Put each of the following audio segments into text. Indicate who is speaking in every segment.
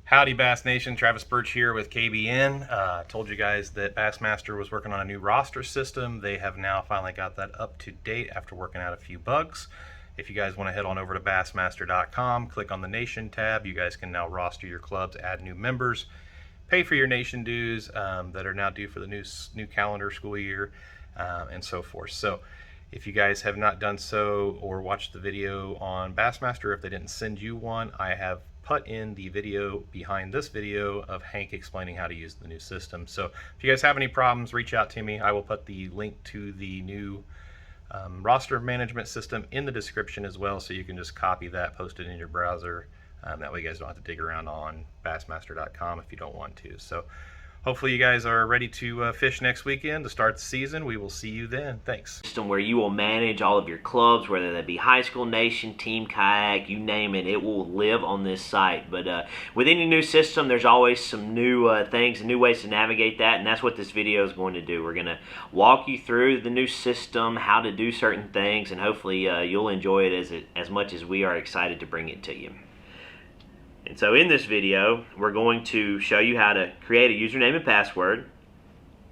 Speaker 1: Howdy Bass Nation, Travis Birch here with KBN. Told you guys that Bassmaster was working on a new roster system. They have now finally got that up to date after working out a few bugs. If you guys want to head on over to bassmaster.com, click on the Nation tab. You guys can now roster your clubs, add new members, pay for your Nation dues that are now due for the new calendar school year, and so forth. So if you guys have not done so or watched the video on Bassmaster, if they didn't send you one, I have put in the video behind this video of Hank explaining how to use the new system. So if you guys have any problems, reach out to me. I will put the link to the new roster management system in the description as well, so you can just copy that, post it in your browser. That way you guys don't have to dig around on bassmaster.com if you don't want to. So hopefully you guys are ready to fish next weekend to start the season. We will see you then. Thanks.
Speaker 2: System where you will manage all of your clubs, whether that be high school, nation, team, kayak, you name it, it will live on this site. But with any new system, there's always some new things and new ways to navigate that, and that's what this video is going to do. We're going to walk you through the new system, how to do certain things, and hopefully you'll enjoy it as much as we are excited to bring it to you. And so in this video, we're going to show you how to create a username and password,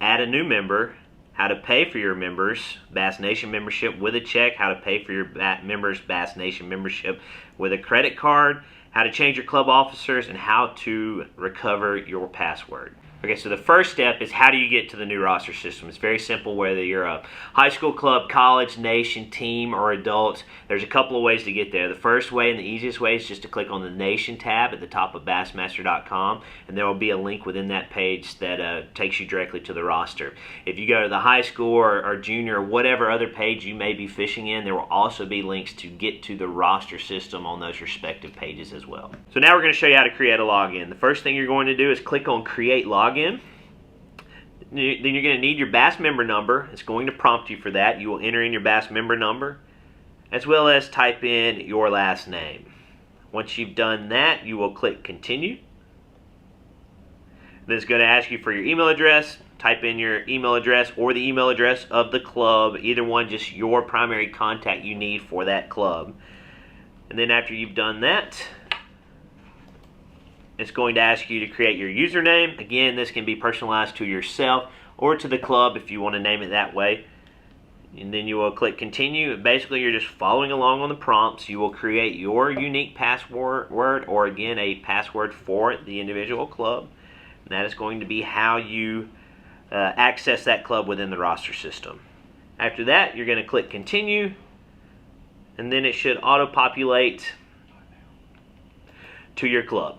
Speaker 2: add a new member, how to pay for your members' Bass Nation membership with a check, how to pay for your members' Bass Nation membership with a credit card, how to change your club officers, and how to recover your password. Okay, so the first step is how do you get to the new roster system? It's very simple, whether you're a high school club, college, nation, team, or adult. There's a couple of ways to get there. The first way and the easiest way is just to click on the Nation tab at the top of bassmaster.com, and there will be a link within that page that takes you directly to the roster. If you go to the high school or junior or whatever other page you may be fishing in, there will also be links to get to the roster system on those respective pages as well. So now we're going to show you how to create a login. The first thing you're going to do is click on Create Login. Then you're going to need your Bass member number. It's going to prompt you for that. You will enter in your Bass member number as well as type in your last name. Once you've done that, you will click Continue. Then it's going to ask you for your email address. Type in your email address or the email address of the club, either one, just your primary contact you need for that club. And then after you've done that, it's going to ask you to create your username. Again, this can be personalized to yourself or to the club if you want to name it that way. And then you will click Continue. Basically, you're just following along on the prompts. You will create your unique password, or again, a password for the individual club. And that is going to be how you access that club within the roster system. After that, you're going to click Continue, and then it should auto-populate to your club.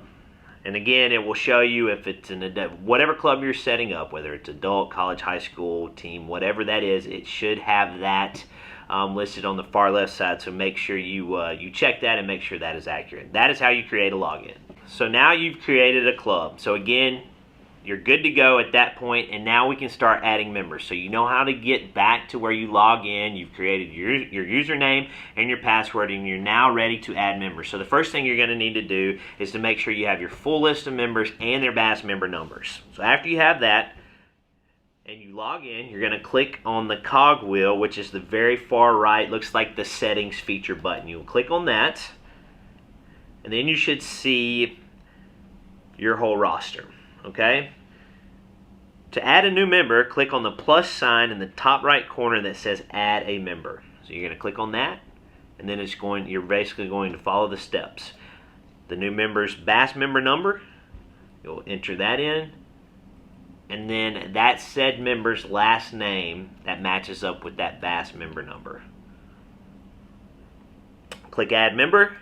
Speaker 2: And again, it will show you if it's whatever club you're setting up, whether it's adult, college, high school, team, whatever that is, it should have that listed on the far left side. So make sure you check that and make sure that is accurate. That is how you create a login. So now you've created a club. So again, you're good to go at that point, and now we can start adding members. So you know how to get back to where you log in. You've created your username and your password, and you're now ready to add members. So the first thing you're going to need to do is to make sure you have your full list of members and their Bass member numbers. So after you have that and you log in, you're going to click on the cog wheel, which is the very far right, looks like the settings feature button. You'll click on that, and then you should see your whole roster. Okay? To add a new member, click on the plus sign in the top right corner that says Add a Member. So you're going to click on that, and then you're basically going to follow the steps. The new member's Bass member number, you'll enter that in, and then that said member's last name that matches up with that Bass member number. Click Add Member.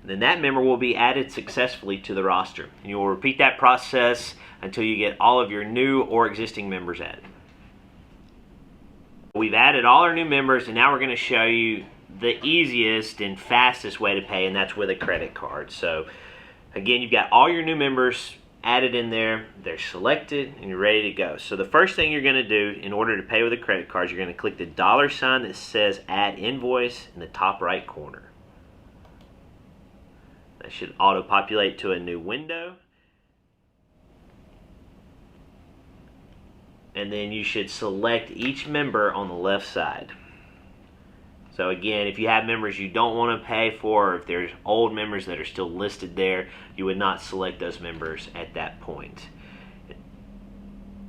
Speaker 2: Then that member will be added successfully to the roster. And you will repeat that process until you get all of your new or existing members added. We've added all our new members, and now we're going to show you the easiest and fastest way to pay, and that's with a credit card. So again, you've got all your new members added in there, they're selected, and you're ready to go. So the first thing you're going to do in order to pay with a credit card is you're going to click the $ that says Add Invoice in the top right corner. That should auto-populate to a new window. And then you should select each member on the left side. So again, if you have members you don't want to pay for, or if there's old members that are still listed there, you would not select those members at that point.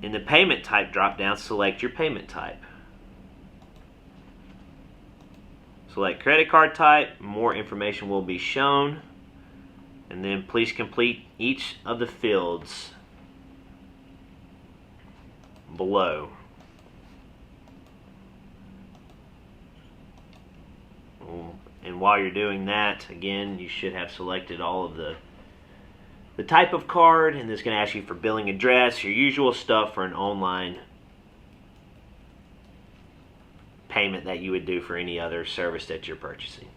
Speaker 2: In the payment type drop-down, select your payment type. Select credit card type, more information will be shown, and then please complete each of the fields below. And while you're doing that, again, you should have selected all of the type of card, and it's going to ask you for billing address, your usual stuff for an online payment that you would do for any other service that you're purchasing.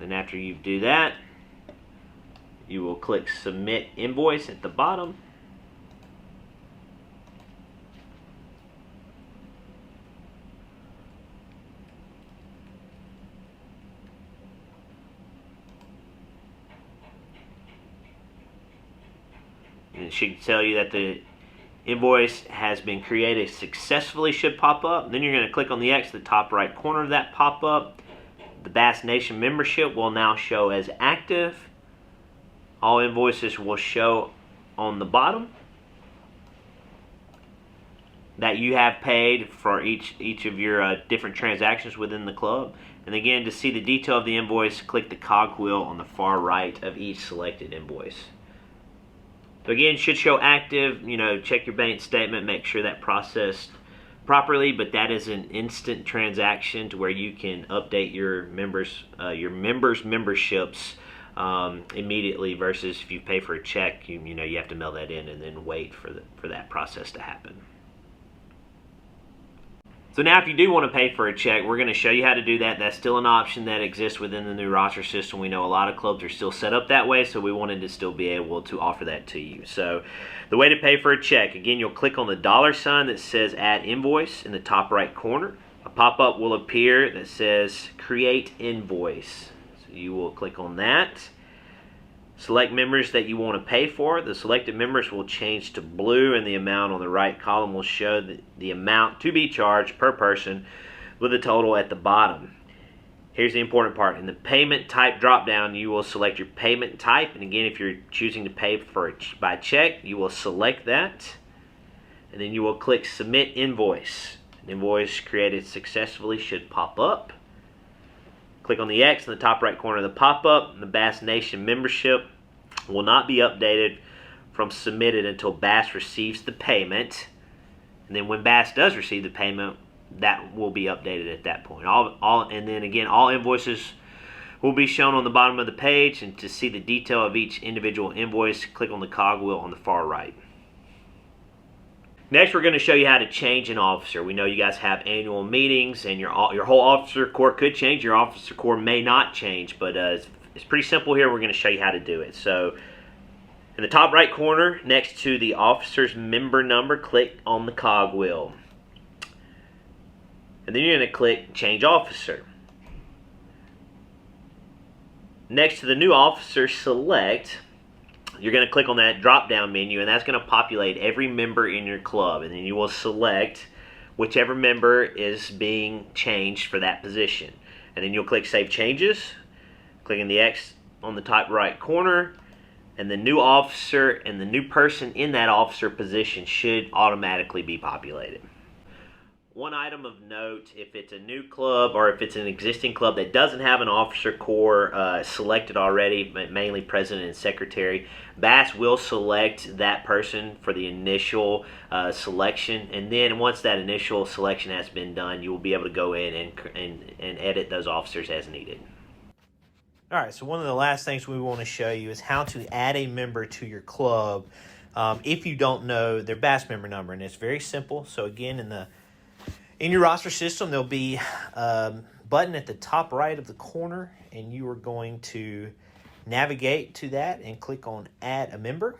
Speaker 2: Then after you do that, you will click Submit Invoice at the bottom. And it should tell you that the invoice has been created successfully, should pop up. Then you're going to click on the X at the top right corner of that pop-up. The b.a.s.s Nation membership will now show as active. All invoices will show on the bottom that you have paid for each of your different transactions within the club. And again, to see the detail of the invoice, click the cogwheel on the far right of each selected invoice. So again, it should show active. Check your bank statement, make sure that processed properly, but that is an instant transaction to where you can update your members' memberships immediately, versus if you pay for a check, you have to mail that in and then wait for that process to happen. So now if you do want to pay for a check, we're going to show you how to do that. That's still an option that exists within the new roster system. We know a lot of clubs are still set up that way, so we wanted to still be able to offer that to you. So the way to pay for a check, again, you'll click on the $ that says Add Invoice in the top right corner. A pop-up will appear that says Create Invoice. So you will click on that. Select members that you want to pay for. The selected members will change to blue, and the amount on the right column will show the amount to be charged per person, with a total at the bottom. Here's the important part. In the payment type drop-down, you will select your payment type. And again, if you're choosing to pay by check, you will select that. And then you will click Submit Invoice. An invoice created successfully should pop up. Click on the X in the top right corner of the pop-up, and the b.a.s.s Nation membership will not be updated from submitted until b.a.s.s receives the payment. And then when b.a.s.s does receive the payment, that will be updated at that point. And then again, all invoices will be shown on the bottom of the page, and to see the detail of each individual invoice, click on the cogwheel on the far right. Next, we're going to show you how to change an officer. We know you guys have annual meetings, and your whole officer corps could change. Your officer corps may not change, but it's pretty simple here. We're going to show you how to do it. So, in the top right corner, next to the officer's member number, click on the cogwheel. And then you're going to click Change Officer. Next to the new officer select, you're going to click on that drop-down menu, and that's going to populate every member in your club. And then you will select whichever member is being changed for that position. And then you'll click Save Changes, clicking the X on the top right corner, and the new officer and the new person in that officer position should automatically be populated. One item of note, if it's a new club or if it's an existing club that doesn't have an officer corps selected already, mainly president and secretary, b.a.s.s will select that person for the initial selection, and then once that initial selection has been done, you will be able to go in and edit those officers as needed.
Speaker 3: All right, so one of the last things we want to show you is how to add a member to your club if you don't know their b.a.s.s member number, and it's very simple. So again, in your roster system, there'll be a button at the top right of the corner, and you are going to navigate to that and click on Add a Member.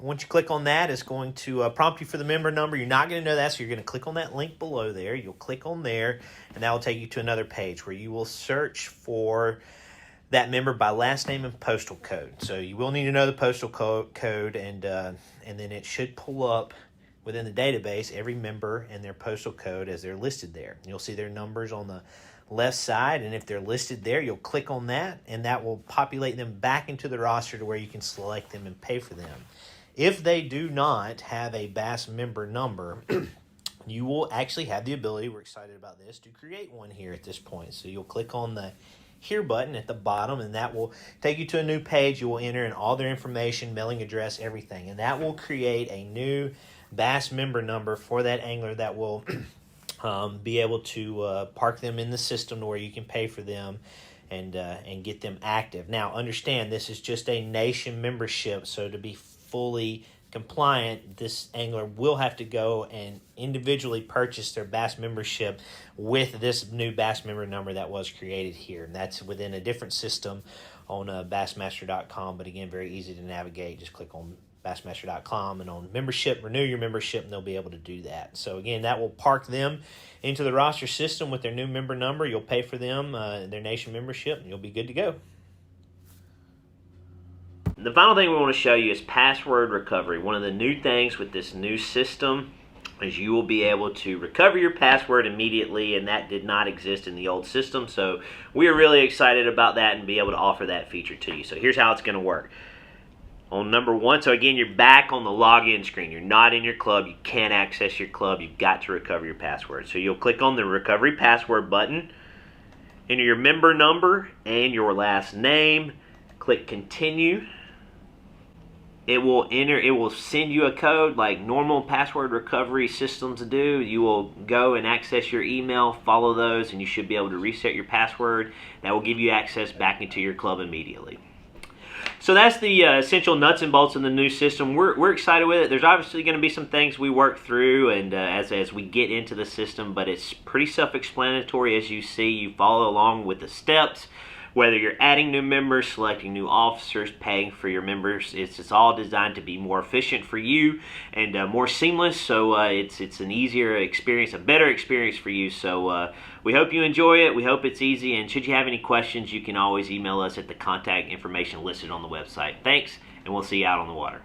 Speaker 3: once you click on that, it's going to prompt you for the member number. You're not going to know that, so you're going to click on that link below there. You'll click on there, and that will take you to another page where you will search for that member by last name and postal code. So you will need to know the postal code, and then it should pull up within the database every member and their postal code as they're listed there. You'll see their numbers on the left side, and if they're listed there, you'll click on that, and that will populate them back into the roster to where you can select them and pay for them. If they do not have a b.a.s.s member number, you will actually have the ability, we're excited about this, to create one here at this point. So you'll click on the Here button at the bottom, and that will take you to a new page. You will enter in all their information, mailing address, everything, and that will create a new b.a.s.s member number for that angler that will be able to park them in the system to where you can pay for them and get them active. Now, understand this is just a nation membership, so to be fully compliant, this angler will have to go and individually purchase their b.a.s.s membership with this new b.a.s.s member number that was created here. And that's within a different system on bassmaster.com, but again, very easy to navigate. Just click on bassmaster.com and on membership, renew your membership, and they'll be able to do that. So again, that will park them into the roster system with their new member number. You'll pay for them, their nation membership, and you'll be good to go.
Speaker 2: The final thing we want to show you is password recovery. One of the new things with this new system is you will be able to recover your password immediately, and that did not exist in the old system. So we are really excited about that and be able to offer that feature to you. So here's how it's going to work. On number one, so again, you're back on the login screen. You're not in your club. You can't access your club. You've got to recover your password. So you'll click on the recovery password button, enter your member number and your last name, click continue. It will send you a code like normal password recovery systems do. You will go and access your email, follow those, and you should be able to reset your password. That will give you access back into your club immediately. So that's the essential nuts and bolts of the new system. We're excited with it. There's obviously going to be some things we work through and as we get into the system, but it's pretty self-explanatory. As you see, you follow along with the steps. Whether you're adding new members, selecting new officers, paying for your members, it's all designed to be more efficient for you and more seamless. So it's an easier experience, a better experience for you. So we hope you enjoy it. We hope it's easy. And should you have any questions, you can always email us at the contact information listed on the website. Thanks, and we'll see you out on the water.